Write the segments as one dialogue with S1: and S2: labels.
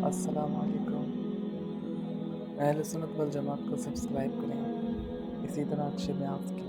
S1: السلام علیکم۔ اہل سنت والجماعت کو سبسکرائب کریں، اسی طرح اچھے بیان کے لیے۔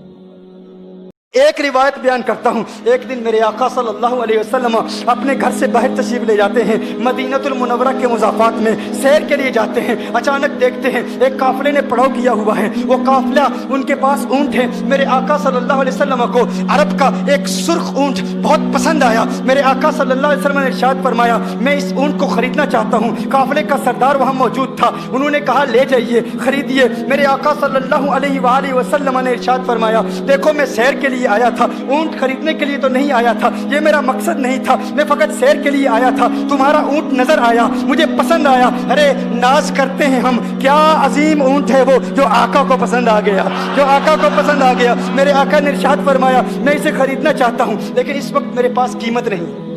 S2: ایک روایت بیان کرتا ہوں۔ ایک دن میرے آقا صلی اللہ علیہ وسلم اپنے گھر سے باہر تشریف لے جاتے ہیں، مدینۃ المنورہ کے مضافات میں سیر کے لیے جاتے ہیں۔ اچانک دیکھتے ہیں ایک قافلے نے پڑاؤ کیا ہوا ہے، وہ قافلہ ان کے پاس اونٹ ہے۔ میرے آقا صلی اللہ علیہ وسلم کو عرب کا ایک سرخ اونٹ بہت پسند آیا۔ میرے آقا صلی اللہ علیہ وسلم نے ارشاد فرمایا میں اس اونٹ کو خریدنا چاہتا ہوں۔ قافلے کا سردار وہاں موجود تھا، انہوں نے کہا لے جائیے، خریدیے۔ میرے آقا صلی اللہ علیہ وآلہ وسلم نے ارشاد فرمایا دیکھو میں سیر کے لیے آیا تھا، اونٹ خریدنے کے لیے تو نہیں آیا تھا، یہ میرا مقصد نہیں تھا، میں فقط سیر کے لیے آیا تھا۔ تمہارا اونٹ نظر آیا، مجھے پسند آیا۔ ارے ناز کرتے ہیں ہم، کیا عظیم اونٹ ہے وہ جو آقا کو پسند آ گیا، جو آقا کو پسند آ گیا۔ میرے آقا نے ارشاد فرمایا میں اسے خریدنا چاہتا ہوں لیکن اس وقت میرے پاس قیمت نہیں،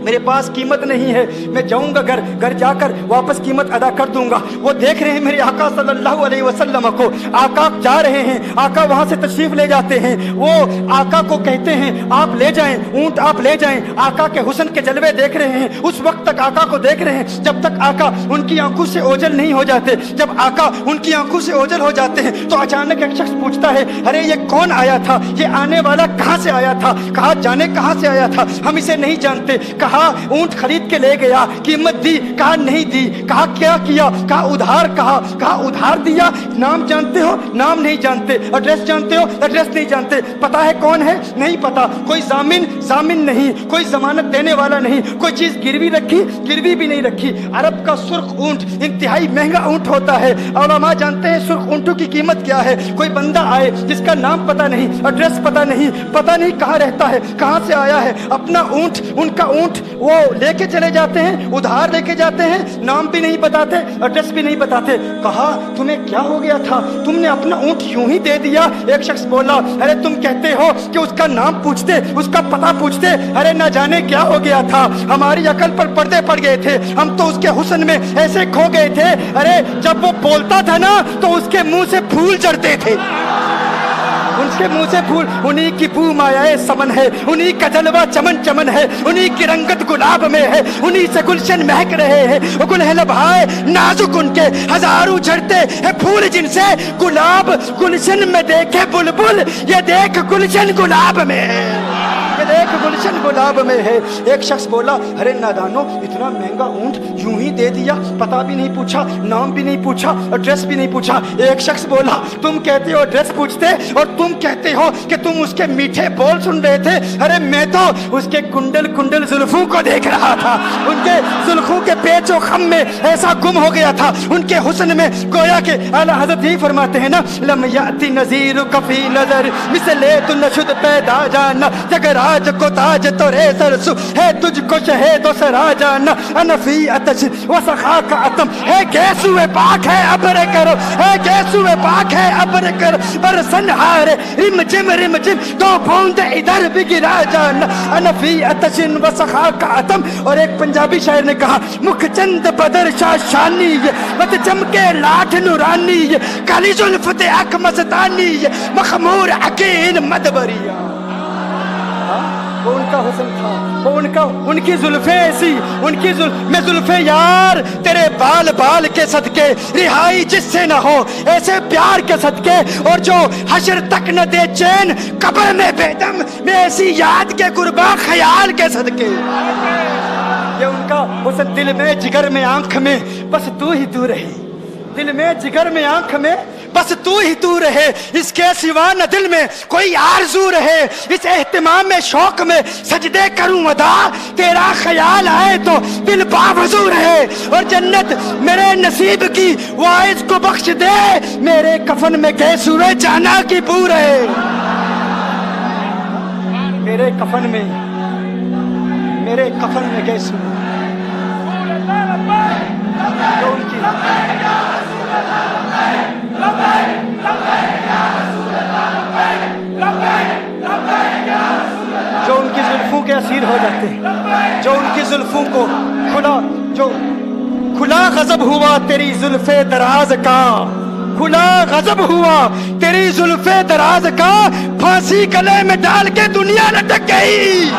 S2: میرے پاس قیمت نہیں ہے، میں جاؤں گا گھر جا کر واپس قیمت ادا کر دوں گا۔ وہ دیکھ رہے ہیں میرے آقا صلی اللہ علیہ وسلم کو، آقا جا رہے ہیں، آقا وہاں سے تشریف لے جاتے ہیں۔ وہ آقا کو کہتے ہیں آپ لے جائیں اونٹ، آپ لے جائیں۔ آقا کے حسن کے جلوے دیکھ رہے ہیں، اس وقت تک آقا کو دیکھ رہے ہیں جب تک آقا ان کی آنکھوں سے اوجھل نہیں ہو جاتے۔ جب آقا ان کی آنکھوں سے اوجھل ہو جاتے ہیں تو اچانک ایک شخص پوچھتا ہے ارے یہ کون آیا تھا، یہ آنے والا کہاں سے آیا تھا؟ کہا جانے کہاں سے آیا تھا، ہم اسے نہیں جانتے۔ کہا اونٹ خرید کے لے گیا، قیمت دی، کہا نہیں دی۔ کہا کیا کیا؟ کہا ادھار، کہا ادھار دیا۔ نام جانتے ہو؟ نام نہیں جانتے۔ ایڈریس جانتے ہو؟ ایڈریس نہیں جانتے۔ پتا ہے کون ہے؟ نہیں پتا۔ کوئی ضامن نہیں، کوئی ضمانت دینے والا نہیں، کوئی چیز گروی رکھی، گروی بھی نہیں رکھی۔ عرب کا سرخ اونٹ انتہائی مہنگا اونٹ ہوتا ہے، علماء جانتے ہیں سرخ اونٹوں کی قیمت کیا ہے۔ کوئی بندہ آئے جس کا نام پتا نہیں، ایڈریس پتا نہیں کہاں رہتا ہے، کہاں سے آیا ہے، اپنا اونٹ، ان کا اونٹ وہ لے کے چلے جاتے ہیں، ادھار لے کے جاتے ہیں، نام بھی نہیں بتاتے، ایڈریس بھی نہیں بتاتے۔ کہا تمہیں کیا ہو گیا تھا، تم نے اپنا اونٹ یوں ہی دے دیا؟ ایک شخص بولا ارے تم کہتے ہو کہ اس کا نام پوچھتے، اس کا پتہ پوچھتے، ارے نہ جانے کیا ہو گیا تھا، ہماری عقل پر پردے پڑ گئے تھے، ہم تو اس کے حسن میں ایسے کھو گئے تھے، ارے جب وہ بولتا تھا نا تو اس کے منہ سے پھول جھڑتے تھے، ان کے منہ سے پھول۔ انہی کی بو مایائے سمن ہے، انہی کا جلوہ چمن چمن ہے، انہی کی رنگت گلاب میں ہے، انہی سے گلشن مہک رہے ہیں۔ گل ہے لبھائے نازک ان کے، ہزاروں جھڑتے ہیں پھول جن سے گلاب گلشن میں دیکھے بلبل، یہ دیکھ گلشن گلاب میں ہے، یہ دیکھ گلشن گلاب میں ہے۔ ایک شخص بولا ارے نادانو اتنا مہنگا اونٹ یوں ہی دے دیا، پتہ بھی نہیں پوچھا، نام بھی نہیں پوچھا، ایڈریس بھی نہیں پوچھا۔ ایک شخص بولا تم کہتے ہو ایڈریس پوچھتے اور تم کہتے ہو کہ تم اس کے میٹھے بول سن رہے تھے، ارے میں تو اس کے کنڈل زلفوں کو دیکھ رہا تھا، ان کے زلفوں کے پیچ و خم میں ایسا گم ہو گیا تھا، ان کے حسن میں گویا کہ اعلیٰ حضرت یہی فرماتے ہیں نا لم یاتی نذیر کفی نظر مثلے تو نشد پیدا جانا، جگر آج کو تاج تو رے سرسو ہے تجھ کو شہید و سرا جانا، انفی اتش و سخا کا اتم ہے گیسو پاک ہے ابر کرو، ہے گیسو پاک ہے ابر کرو، برسن ہارے رم جم تو بوند ادھر بھی گرا جانا، انفی اتش و سخا کا اتم۔ اور ایک پنجابی شاعر نے کہا مکھ چند بدر شاہ شانی مت چمکے لاٹھ نورانی، کالی زلفت اک مستانی، مخمور عقیل مدبریہ۔ وہ ان کا حسن تھا، وہ ان کی زلفیں ایسی، میں زلفیں یار تیرے بال کے صدقے، رہائی جس سے نہ ہو ایسے پیار کے صدقے، اور جو حشر تک نہ دے چین قبر میں بیدم، میں ایسی یاد کے قرباں خیال کے صدقے۔ یہ ان کا حسن دل میں جگر میں آنکھ میں بس تو ہی تو رہے، دل میں جگر میں آنکھ میں بس تو ہی تو رہے، اس کے سوا نہ دل میں کوئی آرزو رہے، اس اہتمام میں شوق میں سجدے کروں ادا، تیرا خیال آئے تو دل باوضو رہے، اور جنت میرے نصیب کی وائز کو بخش دے، میرے کفن میں گیسوئے جانا کی بو رہے، میرے کفن میں گیسو جو ان کی زلفوں کے اسیر ہو جاتے ہیں، جو ان کی زلفوں کو کھلا غضب ہوا تیری زلف دراز کا، کھلا غضب ہوا تیری زلف دراز کا، پھانسی گلے میں ڈال کے دنیا لٹک گئی،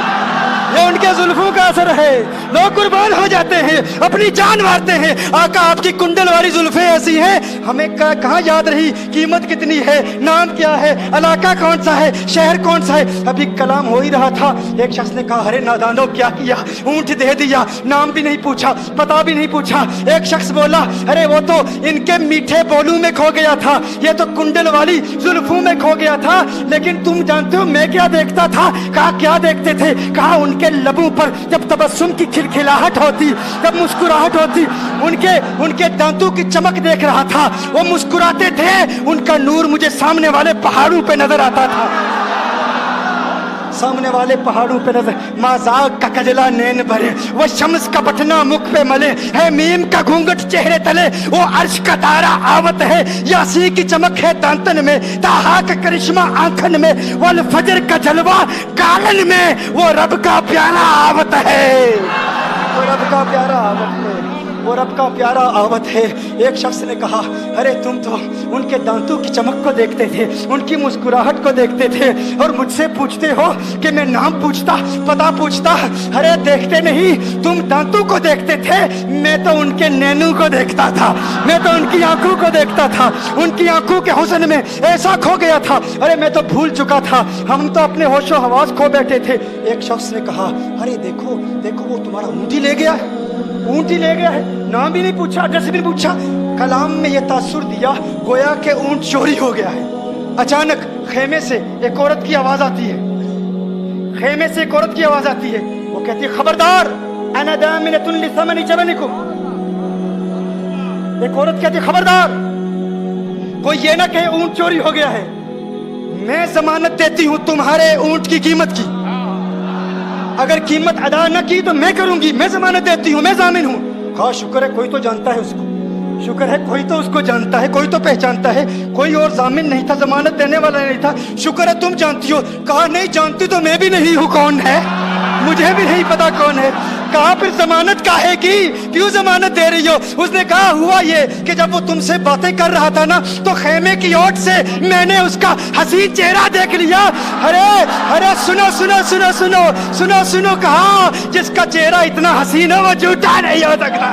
S2: ये उनके जुल्फों का असर है। लोग कुर्बान हो जाते हैं, अपनी जान मारते हैं। आका आपकी कुंडल वाली जुल्फें ऐसी हैं, हमें कहाँ याद रही कीमत कितनी है, नाम क्या है, इलाका कौन सा है, शहर कौन सा है। अभी कलाम हो ही रहा था, एक शख्स ने कहा अरे नादानो क्या किया, ऊंट दे दिया, नाम भी नहीं पूछा, पता भी नहीं पूछा। एक शख्स बोला अरे वो तो इनके मीठे बोलू में खो गया था, ये तो कुंडल वाली जुल्फों में खो गया था। लेकिन तुम जानते हो मैं क्या देखता था? कहा क्या देखते थे? कहा उनके लबों पर जब तबस्सुम की खिलखिलाहट होती, जब मुस्कुराहट होती, उनके दांतों की चमक देख रहा था। वो मुस्कुराते थे, उनका नूर मुझे सामने वाले पहाड़ों पे नजर आता था, सामने वाले पहाड़ों पे नजर। माजाक का कजला नैन भरे, वो शम्स का बटना मुख पे मले, है मीम का घूंघट चेहरे तले, वो अर्श का तारा आवत है, यासी की चमक है दांतन में, ताहा का करिश्मा आंखन में, वल फजर का जलवा गालन में, वो रब का प्यारा आवत है, वो रब का प्यारा आवत है, वो रब का प्यारा आवत है। एक शख्स ने कहा अरे तुम तो उनके दांतों की चमक को देखते थे, उनकी मुस्कुराहट को देखते थे, और मुझसे पूछते हो कि मैं नाम पूछता, पता पूछता। अरे देखते नहीं, तुम दांतों को देखते थे, मैं तो उनके नैनों को देखता था, मैं तो उनकी आंखों को देखता था, उनकी आंखों के हुस्न में ऐसा खो गया था। अरे मैं तो भूल चुका था, हम तो अपने होशो हवास खो बैठे थे। एक शख्स ने कहा अरे देखो देखो वो तुम्हारा ऊँट ही ले गया है, ऊँट ही ले गया है, नाम भी नहीं पूछा, एड्रेस भी नहीं पूछा। कलाम में ये तासुर दिया गोया के ऊँट चोरी हो गया है। अचानक खेमे से एक औरत की आवाज आती है, खेमे से एक औरत की आवाज आती है, वो कहती है खबरदार अना दामिनतुन लिसमनि जबनिकुम। एक औरत कहती है खबरदार, कोई ये ना कहे ऊँट चोरी हो गया है, मैं जमानत देती हूँ तुम्हारे ऊँट की कीमत की, अगर कीमत अदा न की तो मैं करूंगी, मैं जमानत देती हूँ, मैं जामिन हूँ। कहा शुक्र है कोई तो जानता है उसको, शुक्र है कोई तो उसको जानता है, कोई तो पहचानता है, कोई और जामिन नहीं था, जमानत देने वाला नहीं था। शुक्र है तुम जानती हो। कहा नहीं जानती तो मैं भी नहीं हूँ, कौन है मुझे भी नहीं पता कौन है। कहा फिर जमानत काहे की, क्यों जमानत दे रही हो? उसने कहा हुआ ये कि जब वो तुमसे बातें कर रहा था ना, तो खेमे की ओट से मैंने उसका हसीन चेहरा देख लिया। अरे अरे सुनो सुनो सुनो सुनो सुनो सुनो, कहा जिसका चेहरा इतना हसीन है वो झूठा नहीं हो सकता,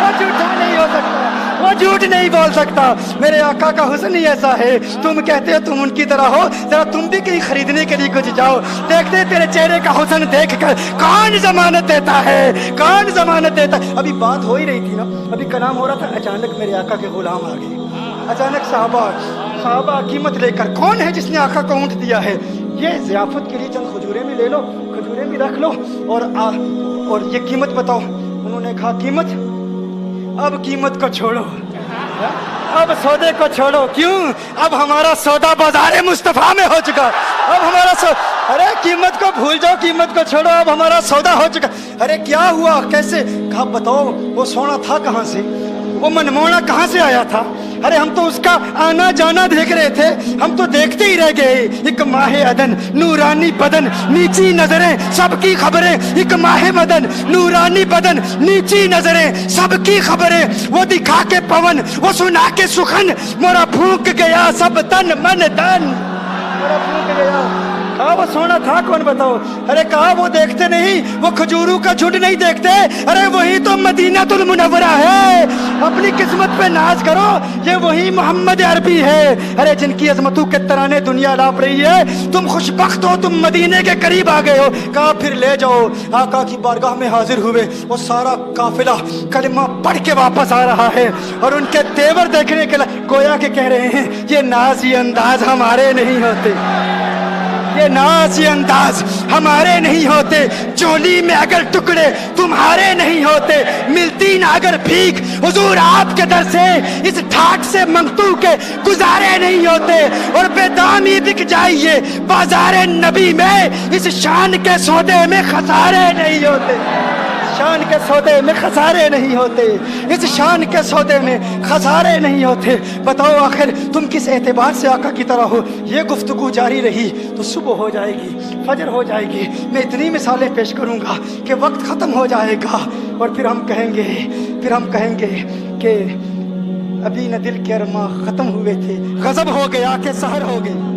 S2: वो झूठा नहीं हो सकता, वो झूठ नहीं बोल सकता। मेरे आका का हुस्न ही ऐसा है, तुम कहते हो तुम उनकी तरह हो, जरा तुम भी कहीं खरीदने के लिए कुछ जाओ, देखते तेरे चेहरे का हुस्न देख कर कौन जमानत देता है, कौन जमानत देता है। अभी बात हो ही रही थी ना, अभी कलाम हो रहा था, अचानक मेरे आका के गुलाम आ गए। अचानक साहबा कीमत लेकर, कौन है जिसने आका को ऊँट दिया है? ये ज़ियाफत के लिए चंद खजूरें भी ले लो, खजूरें भी रख लो, और ये कीमत बताओ। उन्होंने कहा कीमत, अब कीमत को छोड़ो, अब सौदे को छोड़ो। क्यों? अब हमारा सौदा बाजारे मुस्तफा में हो चुका, अब हमारा अरे कीमत को भूल जाओ, कीमत को छोड़ो, अब हमारा सौदा हो चुका। अरे क्या हुआ, कैसे? कहा बताओ वो सोना था कहाँ से, वो मनमोहना कहाँ से आया था? अरे हम तो उसका आना जाना देख रहे थे, हम तो देखते ही रह गए। एक माहे अदन नूरानी बदन नीची नजरें सबकी खबरें, एक माहे मदन नूरानी बदन नीची नजरें सबकी खबरें। वो दिखा के पवन, वो सुना के सुखन, मोरा फूक गया सब तन मन धन, मोरा फूक गया। कहा वो सोना था कौन बताओ? अरे कहा वो देखते नहीं, वो खजूरों का झुंड नहीं देखते, अरे वही तो मदीनातुल मुनव्वरा है। अपनी किस्मत पे नाज करो, ये वही मोहम्मद अरबी है। अरे जिनकी अजमतों के तराने दुनिया लाप रही है, तुम खुशबख्त हो, तुम मदीने के करीब आ गए हो। कहा फिर ले जाओ। आका की बारगाह में हाजिर हुए, वो सारा काफिला कलिमा पढ़ के वापस आ रहा है, और उनके तेवर देखने के लिए गोया के कह रहे हैं ये नाज ये अंदाज हमारे नहीं होते, ये नाज ये अंदाज हमारे नहीं होते। चोली में अगर टुकड़े तुम्हारे नहीं होते, मिलती ना अगर भीख हुजूर आपके दर से, इस ठाट से मंगतू के गुजारे नहीं होते। और बेदामी बिक जाइए बाजारे नबी में, इस शान के सौदे में खसारे नहीं होते, शान के सौदे में खसारे नहीं होते, इस शान के सौदे में खसारे नहीं होते। बताओ आखिर तुम किस एतबार से आका की तरह हो? ये गुफ्तगू जारी रही तो सुबह हो जाएगी, फजर हो जाएगी, मैं इतनी मिसालें पेश करूंगा कि वक्त ख़त्म हो जाएगा, और फिर हम कहेंगे कि अभी न दिल के अरमा ख़त्म हुए थे, गज़ब हो गया कि सहर हो गई।